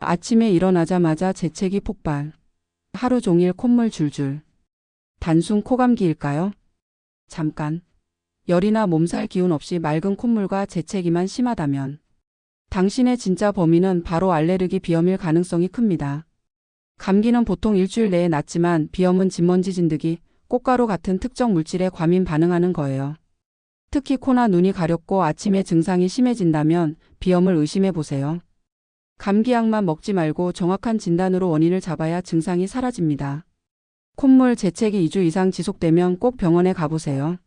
아침에 일어나자마자 재채기 폭발. 하루 종일 콧물 줄줄. 단순 코감기일까요? 잠깐. 열이나 몸살 기운 없이 맑은 콧물과 재채기만 심하다면 당신의 진짜 범인은 바로 알레르기 비염일 가능성이 큽니다. 감기는 보통 일주일 내에 낫지만 비염은 진먼지 진드기, 꽃가루 같은 특정 물질에 과민 반응하는 거예요. 특히 코나 눈이 가렵고 아침에 증상이 심해진다면 비염을 의심해 보세요. 감기약만 먹지 말고 정확한 진단으로 원인을 잡아야 증상이 사라집니다. 콧물 재채기 2주 이상 지속되면 꼭 병원에 가보세요.